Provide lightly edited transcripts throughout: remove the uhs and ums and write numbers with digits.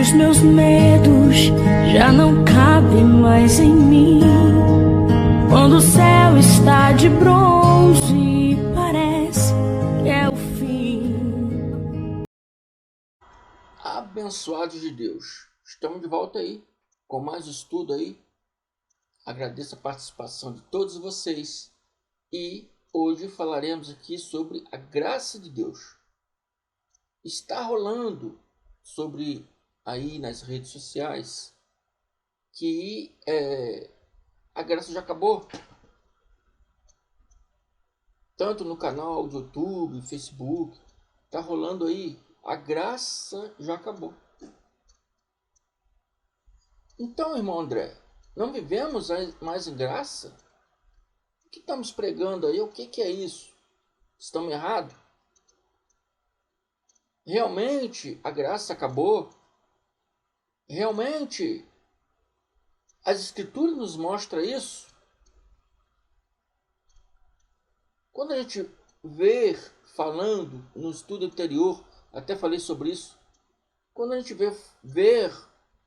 Os meus medos já não cabem mais em mim. Quando o céu está de bronze, parece que é o fim. Abençoados de Deus, estamos de volta aí com mais estudo aí. Agradeço a participação de todos vocês e hoje falaremos aqui sobre a graça de Deus. Está rolando sobre aí nas redes sociais que a graça já acabou. Tanto no canal do YouTube, Facebook, está rolando aí, a graça já acabou. Então, irmão André, não vivemos mais em graça? O que estamos pregando aí? O que é isso? Estamos errados? Realmente a graça acabou? Realmente as Escrituras nos mostram isso? Quando a gente vê falando no estudo anterior, até falei sobre isso, quando a gente ver,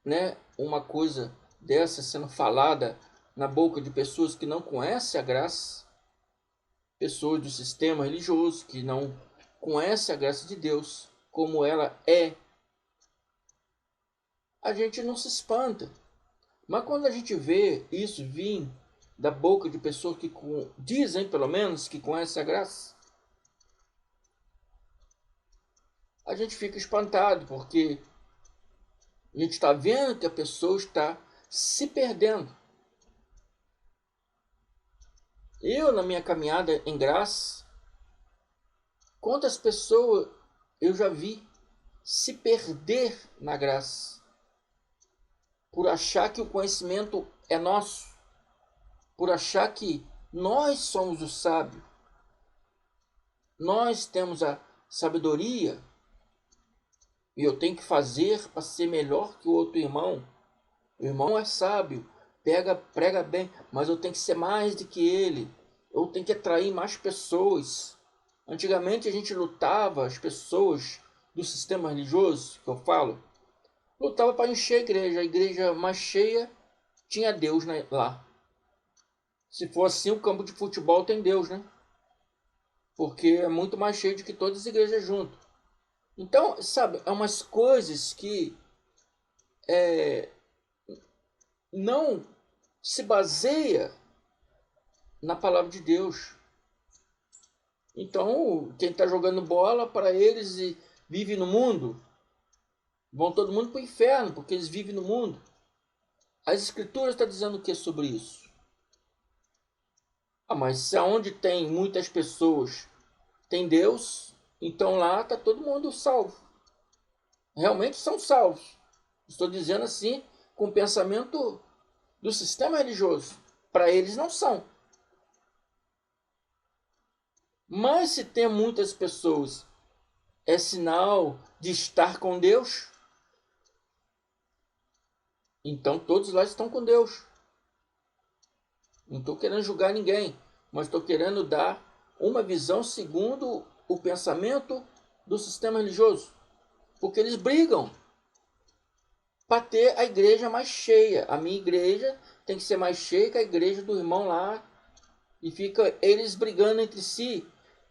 né, uma coisa dessa sendo falada na boca de pessoas que não conhecem a graça, pessoas do sistema religioso que não conhecem a graça de Deus como ela é, a gente não se espanta. Mas quando a gente vê isso vir da boca de pessoas que dizem, pelo menos, que conhecem a graça, a gente fica espantado, porque a gente está vendo que a pessoa está se perdendo. Eu, na minha caminhada em graça, quantas pessoas eu já vi se perder na graça, por achar que o conhecimento é nosso, por achar que nós somos o sábio, nós temos a sabedoria e eu tenho que fazer para ser melhor que o outro irmão. O irmão é sábio, prega bem, mas eu tenho que ser mais do que ele. Eu tenho que atrair mais pessoas. Antigamente a gente lutava, as pessoas do sistema religioso, que eu falo, lutava para encher a igreja mais cheia tinha Deus, né, lá. Se for assim, o campo de futebol tem Deus, né? Porque é muito mais cheio do que todas as igrejas juntas. Então, sabe, é umas coisas que não se baseia na palavra de Deus. Então, quem está jogando bola para eles e vive no mundo, vão todo mundo para o inferno, porque eles vivem no mundo. As Escrituras estão dizendo o que sobre isso? Mas se aonde tem muitas pessoas tem Deus, então lá está todo mundo salvo. Realmente são salvos. Estou dizendo assim com o pensamento do sistema religioso. Para eles não são. Mas se tem muitas pessoas, é sinal de estar com Deus? Então todos lá estão com Deus. Não estou querendo julgar ninguém, mas estou querendo dar uma visão segundo o pensamento do sistema religioso. Porque eles brigam para ter a igreja mais cheia. A minha igreja tem que ser mais cheia que a igreja do irmão lá. E fica eles brigando entre si.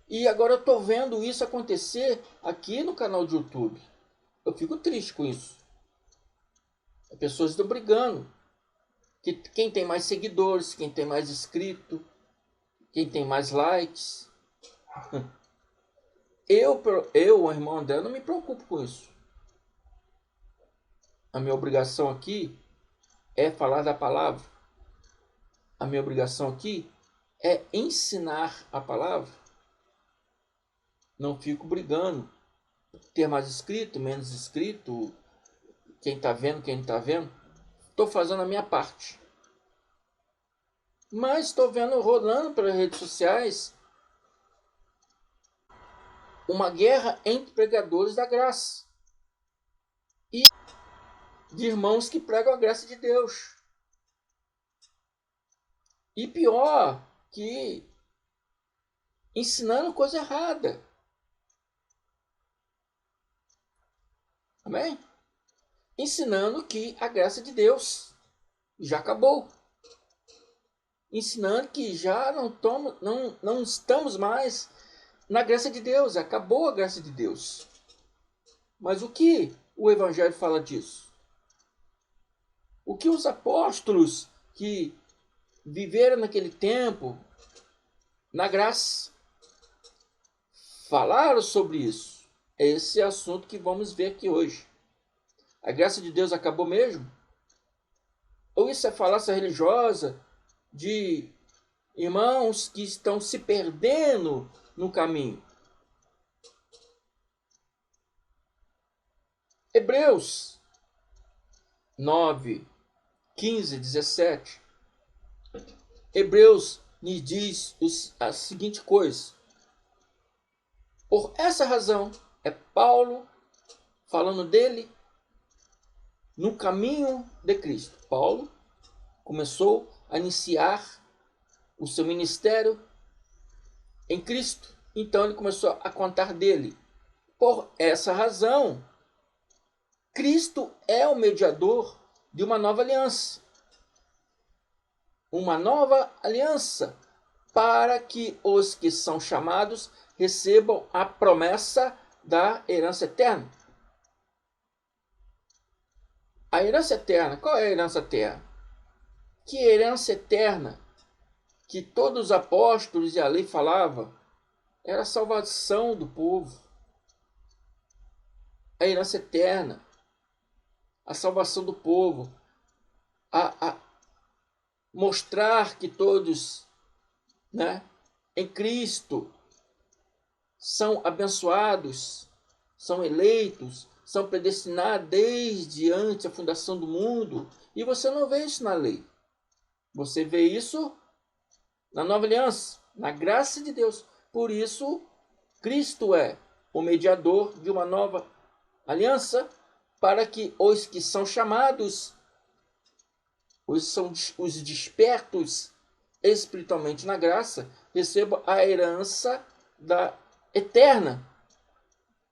E agora eu estou vendo isso acontecer aqui no canal de YouTube. Eu fico triste com isso. As pessoas estão brigando. Quem tem mais seguidores, quem tem mais inscrito, quem tem mais likes. Eu, o irmão André, não me preocupo com isso. A minha obrigação aqui é falar da palavra. A minha obrigação aqui é ensinar a palavra. Não fico brigando. Ter mais inscrito, menos inscrito. Quem está vendo, quem não está vendo. Estou fazendo a minha parte. Mas estou vendo rolando pelas redes sociais uma guerra entre pregadores da graça e de irmãos que pregam a graça de Deus. E pior, que ensinando coisa errada. Amém? ensinando que a graça de Deus já acabou. Ensinando que já não estamos mais na graça de Deus, acabou a graça de Deus. Mas o que o Evangelho fala disso? O que os apóstolos que viveram naquele tempo, na graça, falaram sobre isso? Esse é o assunto que vamos ver aqui hoje. A graça de Deus acabou mesmo? Ou isso é falácia religiosa de irmãos que estão se perdendo no caminho? Hebreus 9, 15, 17. Hebreus nos diz a seguinte coisa. Por essa razão, é Paulo falando dele no caminho de Cristo. Paulo começou a iniciar o seu ministério em Cristo. Então ele começou a contar dele. Por essa razão, Cristo é o mediador de uma nova aliança. Uma nova aliança para que os que são chamados recebam a promessa da herança eterna. A herança eterna, qual é a herança eterna? Que herança eterna que todos os apóstolos e a lei falavam era a salvação do povo. A herança eterna, a salvação do povo, a mostrar que todos, em Cristo são abençoados, são eleitos, são predestinados desde antes da fundação do mundo. E você não vê isso na lei. Você vê isso na nova aliança, na graça de Deus. Por isso, Cristo é o mediador de uma nova aliança para que os que são chamados, os despertos espiritualmente na graça, recebam a herança da eterna,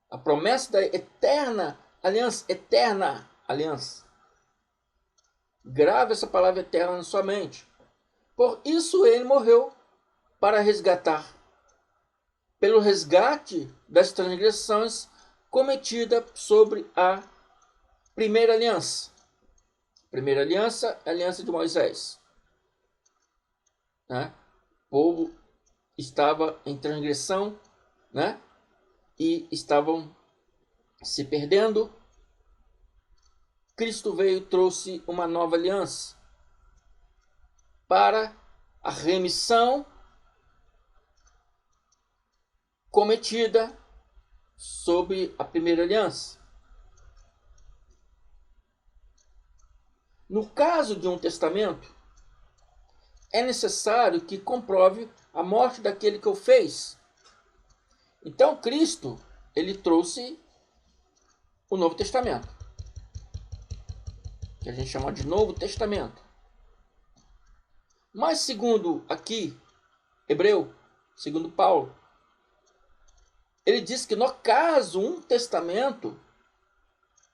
a promessa da eterna aliança. Grave essa palavra eterna na sua mente. Por isso ele morreu, para resgatar, pelo resgate das transgressões cometidas sobre a primeira aliança. Primeira aliança, a aliança de Moisés. O povo estava em transgressão, e estavam se perdendo. Cristo veio e trouxe uma nova aliança para a remissão cometida sobre a primeira aliança. No caso de um testamento, é necessário que comprove a morte daquele que o fez. Então Cristo, ele trouxe o Novo Testamento, que a gente chama de Novo Testamento. Mas segundo aqui, Hebreu, segundo Paulo, ele diz que no caso um testamento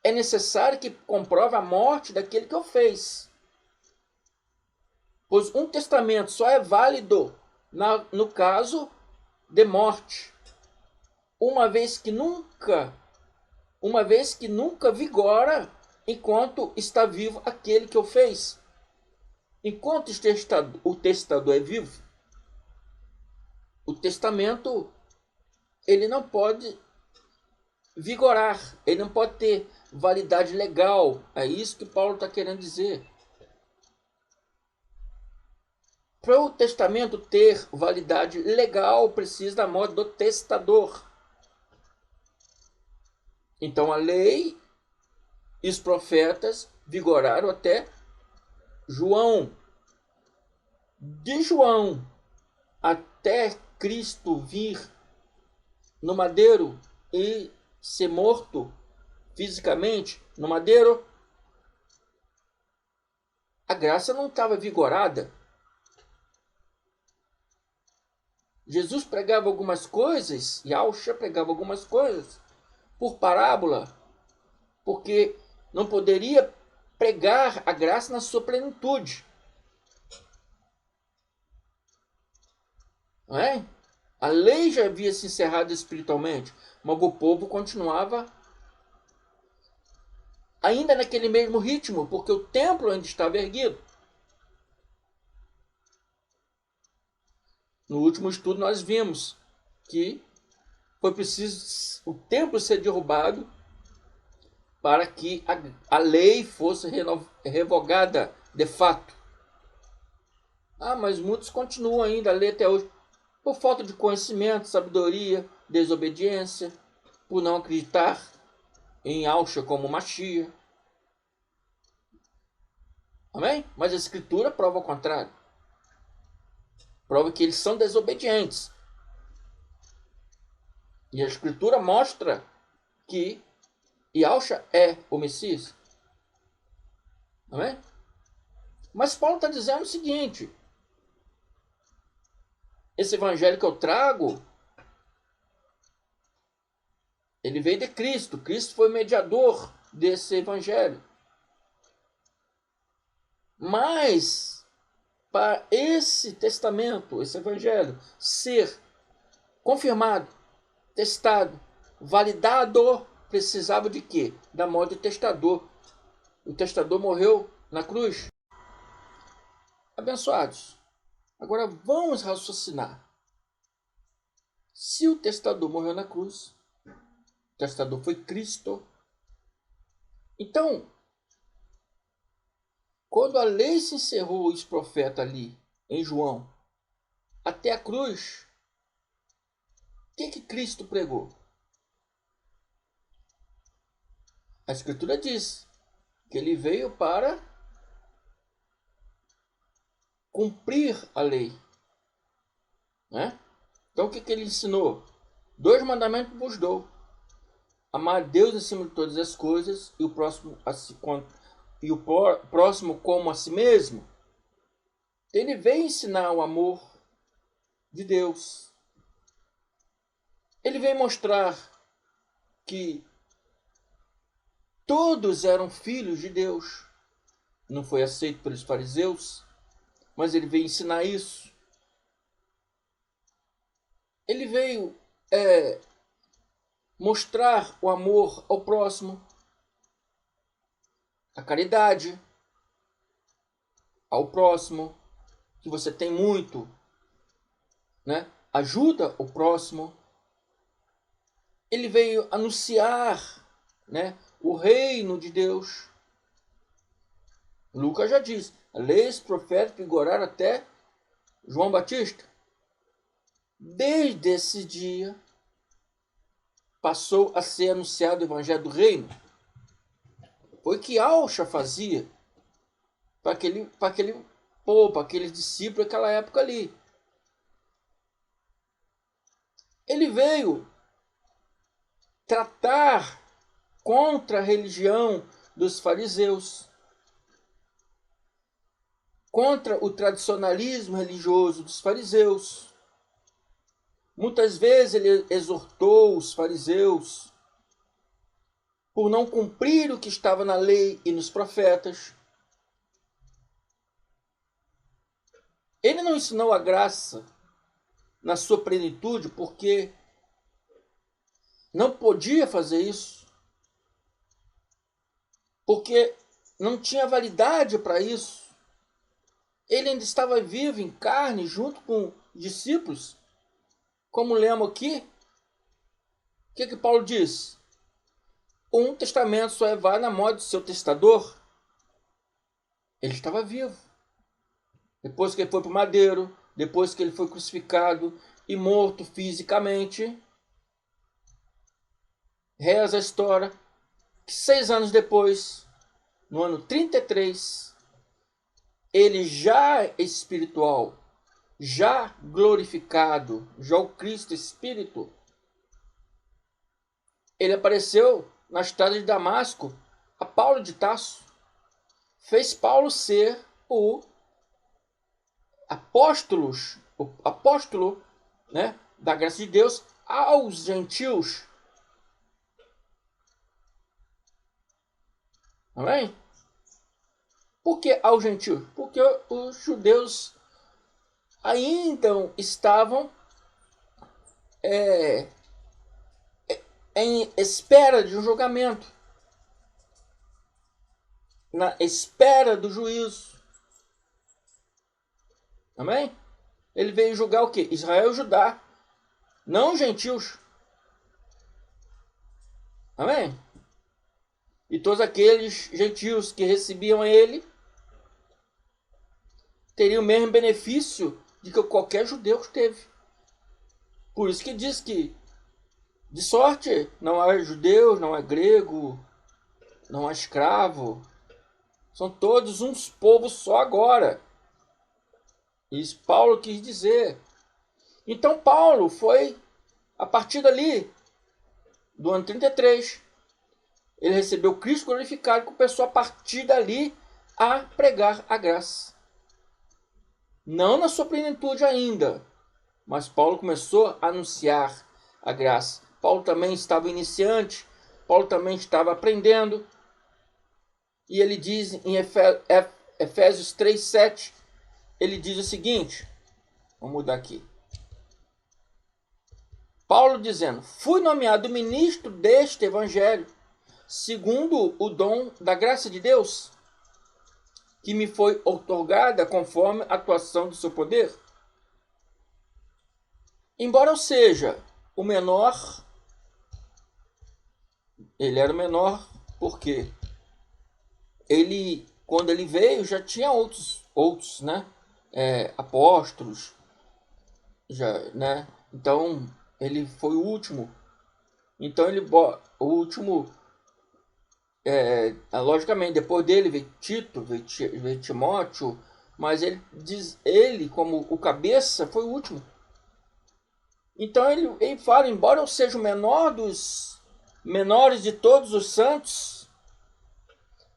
é necessário que comprove a morte daquele que o fez. Pois um testamento só é válido no caso de morte, uma vez que nunca vigora enquanto está vivo aquele que o fez. Enquanto o testador é vivo, o testamento ele não pode vigorar, ele não pode ter validade legal. É isso que Paulo está querendo dizer. Para o testamento ter validade legal, precisa da morte do testador. Então a lei e os profetas vigoraram até João. De João até Cristo vir no madeiro e ser morto fisicamente no madeiro, a graça não estava vigorada. Jesus pregava algumas coisas, Yahshua pregava algumas coisas por parábola, porque não poderia pregar a graça na sua plenitude. Não é? A lei já havia se encerrado espiritualmente, mas o povo continuava ainda naquele mesmo ritmo, porque o templo ainda estava erguido. No último estudo nós vimos que foi preciso o templo ser derrubado para que a lei fosse revogada de fato. Ah, mas muitos continuam ainda a ler até hoje por falta de conhecimento, sabedoria, desobediência, por não acreditar em Yahshua como Mashiach. Amém? Mas a Escritura prova o contrário. Prova que eles são desobedientes. E a Escritura mostra que Yahshua é o Messias. Amém? Mas Paulo está dizendo o seguinte: esse evangelho que eu trago, ele veio de Cristo. Cristo foi mediador desse evangelho. Mas, para esse testamento, esse evangelho, ser confirmado, testado, validado, precisava de quê? Da morte do testador. O testador morreu na cruz. Abençoados. Agora vamos raciocinar. Se o testador morreu na cruz, o testador foi Cristo. Então, quando a lei se encerrou, os profetas ali, em João, até a cruz, o que Cristo pregou? A Escritura diz que ele veio para cumprir a lei. Né? Então o que ele ensinou? 2 mandamentos vos dou: amar Deus acima de todas as coisas e o próximo como a si mesmo. Ele veio ensinar o amor de Deus. Ele veio mostrar que todos eram filhos de Deus. Não foi aceito pelos fariseus, mas ele veio ensinar isso. Ele veio mostrar o amor ao próximo, a caridade ao próximo, que você tem muito, né? Ajuda o próximo. Ele veio anunciar, né, o reino de Deus. Lucas já diz: a lei e os profetas vigoraram até João Batista. Desde esse dia passou a ser anunciado o evangelho do reino. Foi o que Yahshua fazia para aquele povo, para aqueles discípulos daquela época ali. Ele veio tratar contra a religião dos fariseus, contra o tradicionalismo religioso dos fariseus. Muitas vezes ele exortou os fariseus por não cumprir o que estava na lei e nos profetas. Ele não ensinou a graça na sua plenitude porque não podia fazer isso, porque não tinha validade para isso. Ele ainda estava vivo em carne junto com discípulos. Como lemos aqui, o que Paulo diz? Um testamento só é válido na morte do seu testador. Ele estava vivo. Depois que ele foi para o madeiro, depois que ele foi crucificado e morto fisicamente, reza a história que 6 anos depois, no ano 33, ele já espiritual, já glorificado, já o Cristo Espírito, ele apareceu na estrada de Damasco a Paulo de Tarso. Fez Paulo ser o apóstolo, né, da graça de Deus aos gentios. Amém? Por que aos gentios? Porque os judeus ainda estavam em espera de um julgamento, na espera do juízo. Amém? Ele veio julgar o quê? Israel e Judá, não os gentios. Amém? E todos aqueles gentios que recebiam ele teriam o mesmo benefício de que qualquer judeu teve. Por isso que diz que, de sorte, não há judeu, não há grego, não há escravo. São todos uns povos só agora. Isso Paulo quis dizer. Então Paulo foi, a partir dali, do ano 33, ele recebeu Cristo glorificado e começou a partir dali a pregar a graça. Não na sua plenitude ainda, mas Paulo começou a anunciar a graça. Paulo também estava iniciante, Paulo também estava aprendendo. E ele diz em Efésios 3:7, ele diz o seguinte, vamos mudar aqui. Paulo dizendo, fui nomeado ministro deste evangelho, segundo o dom da graça de Deus, que me foi outorgada conforme a atuação do seu poder. Embora eu seja o menor, ele era o menor porque ele, quando ele veio, já tinha outros, né, apóstolos, já, né? Então ele foi o último. Então o último, logicamente, depois dele veio Tito, veio Timóteo, mas ele como o cabeça foi o último. Então ele fala, embora eu seja o menor dos menores de todos os santos,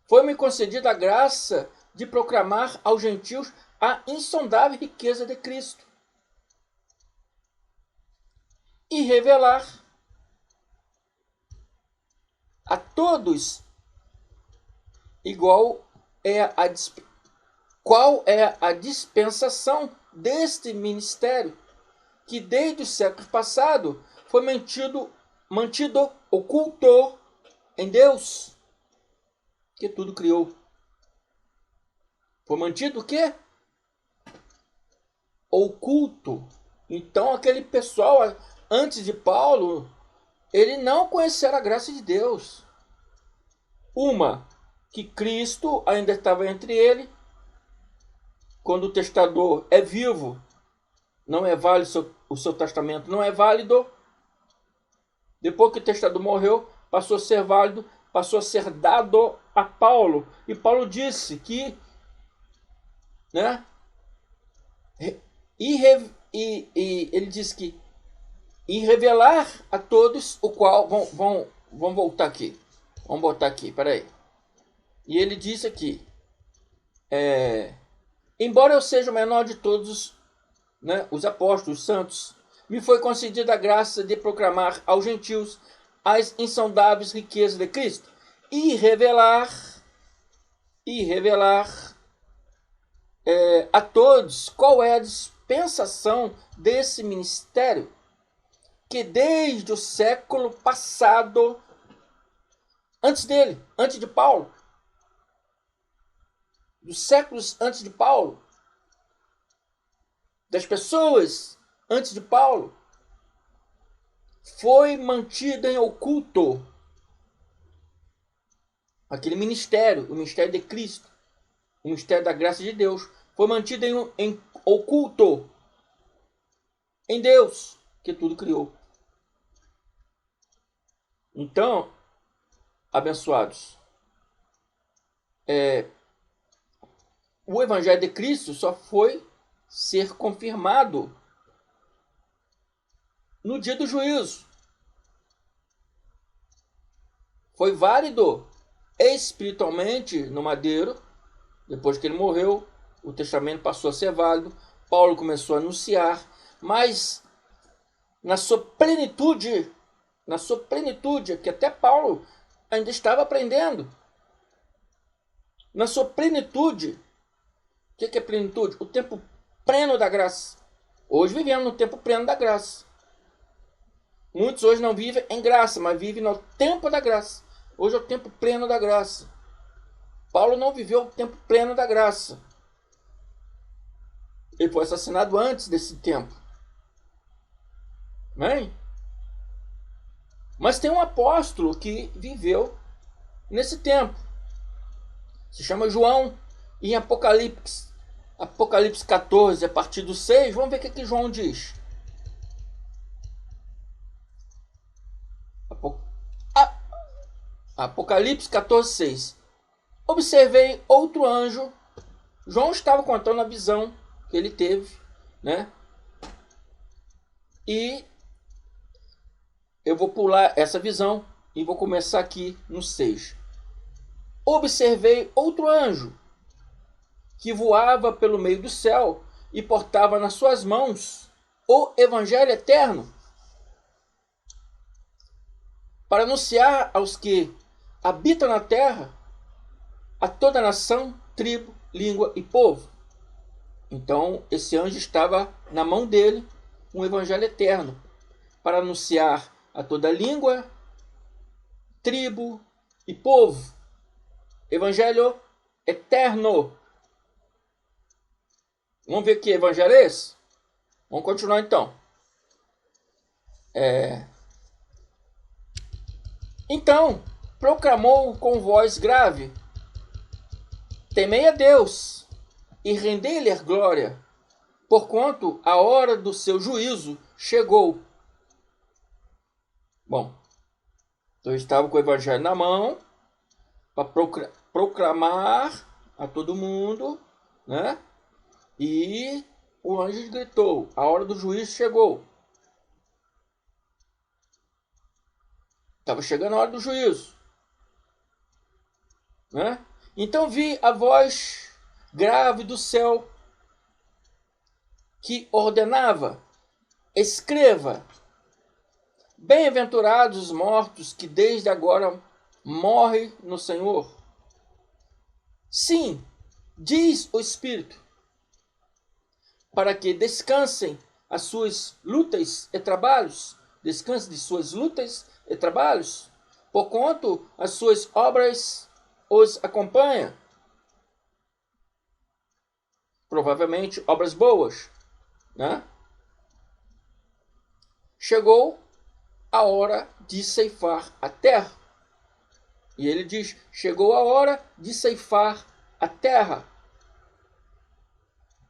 foi-me concedida a graça de proclamar aos gentios a insondável riqueza de Cristo e revelar a todos qual é a dispensação deste ministério, que desde o século passado foi mantido oculto em Deus, que tudo criou. Foi mantido o quê? Oculto. Então aquele pessoal antes de Paulo, ele não conheceram a graça de Deus. Que Cristo ainda estava entre ele, quando o testador é vivo, não é válido, o seu testamento não é válido. Depois que o testador morreu, passou a ser válido, passou a ser dado a Paulo. E Paulo disse que, né? E ele disse que e revelar a todos o qual vamos voltar aqui. Vamos botar aqui, peraí. E ele disse aqui, embora eu seja o menor de todos, né, os apóstolos, os santos, me foi concedida a graça de proclamar aos gentios as insondáveis riquezas de Cristo e revelar a todos qual é a dispensação desse ministério, que desde o século passado, antes de Paulo, dos séculos antes de Paulo, das pessoas antes de Paulo, foi mantido em oculto. Aquele ministério, o ministério de Cristo, o ministério da graça de Deus, foi mantido em oculto em Deus, que tudo criou. Então, abençoados, o Evangelho de Cristo só foi ser confirmado no dia do juízo. Foi válido espiritualmente no madeiro. Depois que ele morreu, o testamento passou a ser válido. Paulo começou a anunciar, mas na sua plenitude, que até Paulo ainda estava aprendendo. na sua plenitude. O que é plenitude? O tempo pleno da graça. Hoje vivemos no tempo pleno da graça. Muitos hoje não vivem em graça, mas vivem no tempo da graça. Hoje é o tempo pleno da graça. Paulo não viveu o tempo pleno da graça. Ele foi assassinado antes desse tempo. Amém? Mas tem um apóstolo que viveu nesse tempo. Se chama João. Em Apocalipse 14, a partir do 6, vamos ver o que João diz. Apocalipse 14, 6. Observei outro anjo. João estava contando a visão que ele teve, né? E eu vou pular essa visão e vou começar aqui no 6. Observei outro anjo que voava pelo meio do céu e portava nas suas mãos o evangelho eterno para anunciar aos que habitam na terra, a toda nação, tribo, língua e povo. Então, esse anjo estava na mão dele um evangelho eterno para anunciar a toda língua, tribo e povo. Evangelho eterno. Vamos ver que evangelho é esse? Vamos continuar então. Então, proclamou com voz grave: temei a Deus e rendei-lhe a glória, porquanto a hora do seu juízo chegou. Bom, então eu estava com o evangelho na mão para proclamar a todo mundo, né? E o anjo gritou: a hora do juízo chegou. Estava chegando a hora do juízo, né? Então vi a voz grave do céu que ordenava: escreva, bem-aventurados os mortos que desde agora morrem no Senhor. Sim, diz o Espírito, para que descansem as suas lutas e trabalhos, descansem de suas lutas e trabalhos, porquanto as suas obras os acompanham. Provavelmente obras boas, né? Chegou a hora de ceifar a terra. E ele diz: chegou a hora de ceifar a terra.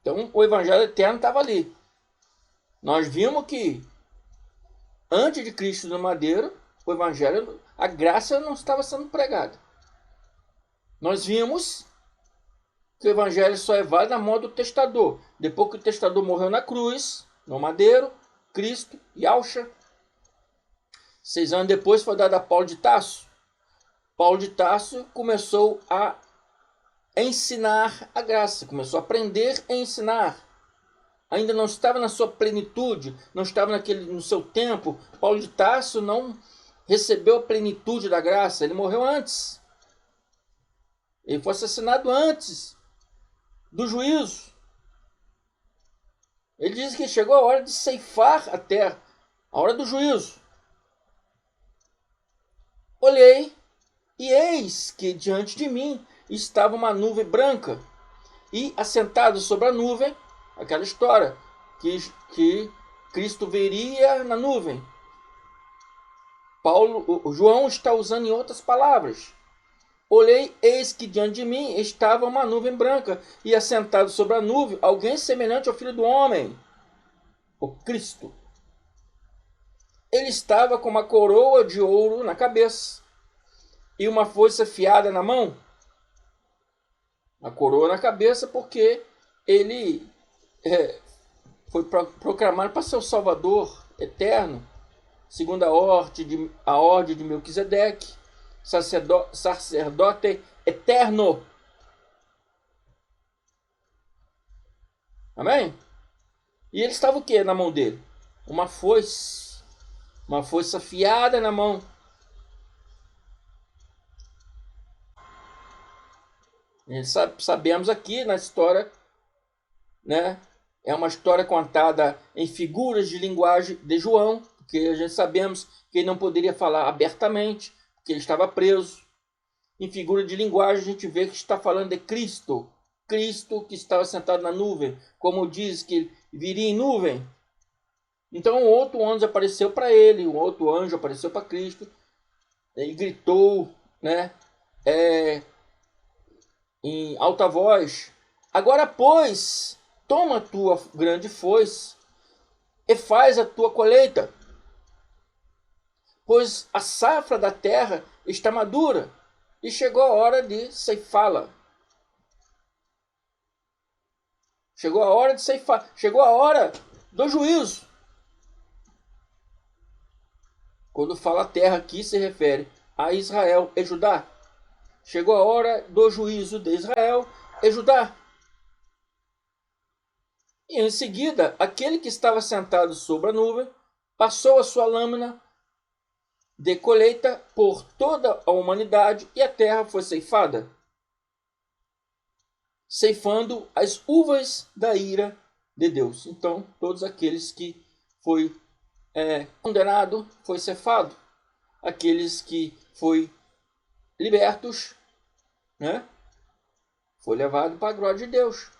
Então o evangelho eterno estava ali. Nós vimos que antes de Cristo no madeiro, o evangelho, a graça não estava sendo pregada. Nós vimos que o evangelho só é válido na mão do testador. Depois que o testador morreu na cruz, no madeiro, Cristo e Alcha, 6 anos depois foi dado a Paulo de Tarso. Paulo de Tarso começou a ensinar a graça, começou a aprender a ensinar. Ainda não estava na sua plenitude, não estava no seu tempo. Paulo de Tarso não recebeu a plenitude da graça, ele morreu antes. Ele foi assassinado antes do juízo. Ele diz que chegou a hora de ceifar a terra, a hora do juízo. Olhei, e eis que diante de mim estava uma nuvem branca, e assentado sobre a nuvem, aquela história que Cristo veria na nuvem. João está usando em outras palavras. Olhei, eis que diante de mim estava uma nuvem branca, e assentado sobre a nuvem alguém semelhante ao Filho do Homem, o Cristo. Ele estava com uma coroa de ouro na cabeça e uma foice afiada na mão. A coroa na cabeça porque ele foi proclamado para ser o Salvador eterno, segundo a ordem de Melquisedeque, sacerdote eterno. Amém? E ele estava o que na mão dele? Uma foice afiada na mão. Sabemos aqui na história, né? É uma história contada em figuras de linguagem de João, porque a gente sabemos que ele não poderia falar abertamente, porque ele estava preso. Em figura de linguagem a gente vê que está falando de Cristo. Cristo que estava sentado na nuvem, como diz que ele viria em nuvem. Então um outro anjo apareceu para ele, um outro anjo apareceu para Cristo, e gritou, né, em alta voz: agora, pois, toma a tua grande foice e faz a tua colheita, pois a safra da terra está madura e chegou a hora de ceifá-la. Chegou a hora de ceifar, chegou a hora do juízo. Quando fala terra aqui, se refere a Israel e Judá. Chegou a hora do juízo de Israel e Judá. E em seguida, aquele que estava sentado sobre a nuvem passou a sua lâmina de colheita por toda a humanidade e a terra foi ceifada, ceifando as uvas da ira de Deus. Então, todos aqueles que foi condenado foi ceifado, aqueles que foi libertos, né, foi levado para a glória de Deus.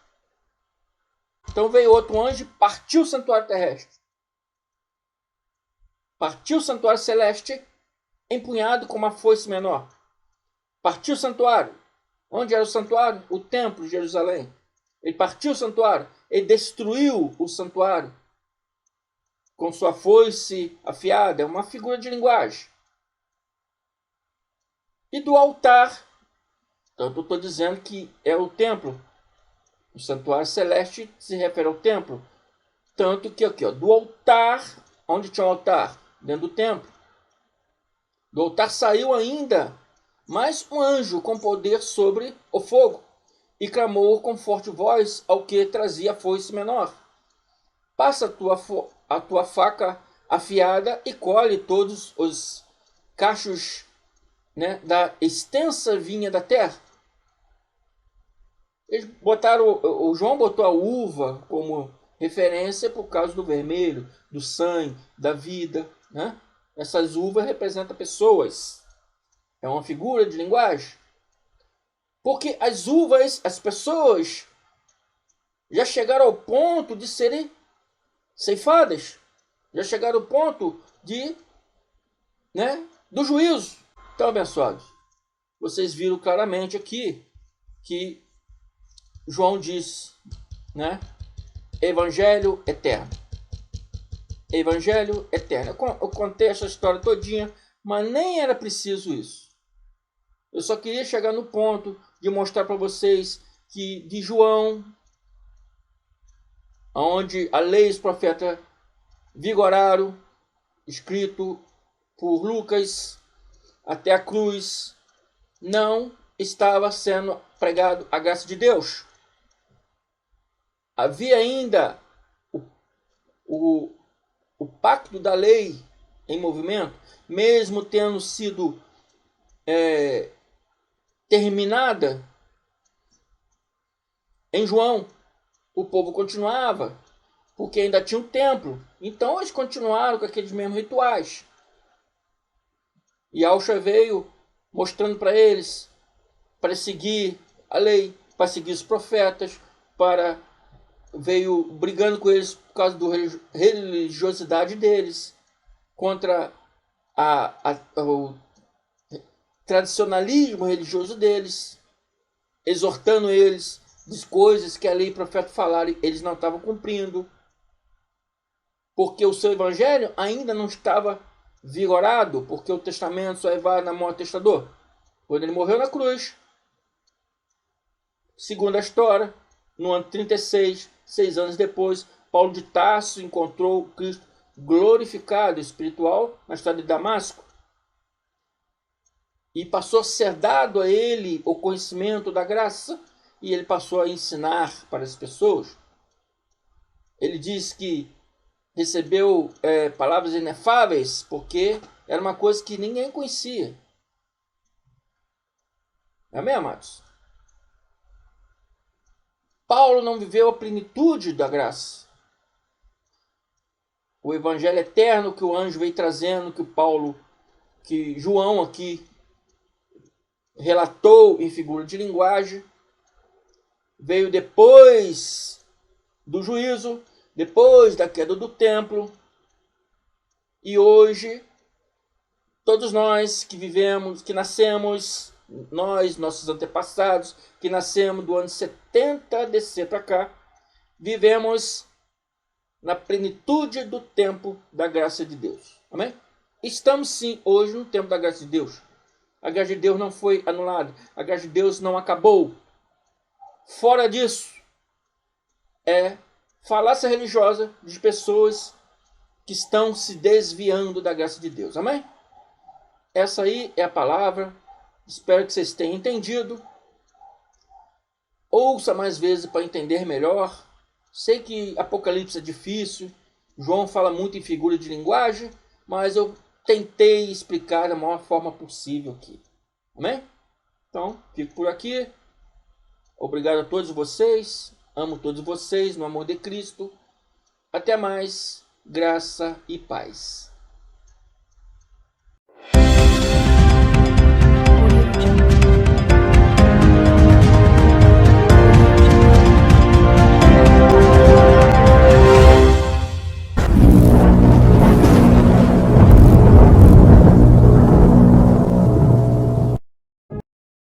Então veio outro anjo e partiu o santuário terrestre. Partiu o santuário celeste, empunhado com uma foice menor. Partiu o santuário. Onde era o santuário? O templo de Jerusalém. Ele partiu o santuário. Ele destruiu o santuário com sua foice afiada. É uma figura de linguagem. E do altar, tanto eu estou dizendo que é o templo. O santuário celeste se refere ao templo. Tanto que aqui, ó, do altar, onde tinha um altar? Dentro do templo. Do altar saiu ainda mais um anjo com poder sobre o fogo e clamou com forte voz ao que trazia a foice menor: passa a tua faca afiada e colhe todos os cachos, né, da extensa vinha da terra. Eles botaram, o João botou a uva como referência por causa do vermelho, do sangue, da vida, né? Essas uvas representam pessoas. É uma figura de linguagem. Porque as uvas, as pessoas, já chegaram ao ponto de serem ceifadas. Já chegaram ao ponto de, né, do juízo. Então, abençoados, vocês viram claramente aqui que João diz, né, Evangelho eterno. Evangelho eterno. Eu contei essa história todinha, mas nem era preciso isso. Eu só queria chegar no ponto de mostrar para vocês que de João, onde a lei e os profetas vigoraram, escrito por Lucas, até a cruz, não estava sendo pregado a graça de Deus. Havia ainda o pacto da lei em movimento, mesmo tendo sido terminada em João, o povo continuava, porque ainda tinha um templo. Então eles continuaram com aqueles mesmos rituais. E Yahshua veio mostrando para eles, para seguir a lei, para seguir os profetas, veio brigando com eles por causa da religiosidade deles, contra o tradicionalismo religioso deles, exortando eles das coisas que a lei e o profeta falaram, eles não estavam cumprindo, porque o seu evangelho ainda não estava vigorado, porque o testamento só é válido na mão do testador. Quando ele morreu na cruz, segundo a história, no ano 36, 6 anos depois, Paulo de Tarso encontrou Cristo glorificado espiritual na estrada de Damasco e passou a ser dado a ele o conhecimento da graça e ele passou a ensinar para as pessoas. Ele diz que recebeu palavras inefáveis porque era uma coisa que ninguém conhecia. Amém, amados? Paulo não viveu a plenitude da graça. O evangelho eterno que o anjo veio trazendo, que João aqui relatou em figura de linguagem, veio depois do juízo, depois da queda do templo. E hoje, todos nós que vivemos, que nascemos, nossos antepassados, que nascemos do ano 70 descer para cá, vivemos na plenitude do tempo da graça de Deus. Amém? Estamos sim hoje no tempo da graça de Deus. A graça de Deus não foi anulada. A graça de Deus não acabou. Fora disso, é falácia religiosa de pessoas que estão se desviando da graça de Deus. Amém? Essa aí é a palavra. Espero que vocês tenham entendido. Ouça mais vezes para entender melhor. Sei que Apocalipse é difícil. João fala muito em figura de linguagem. Mas eu tentei explicar da maior forma possível aqui. Amém? Então, fico por aqui. Obrigado a todos vocês. Amo todos vocês no amor de Cristo. Até mais. Graça e paz.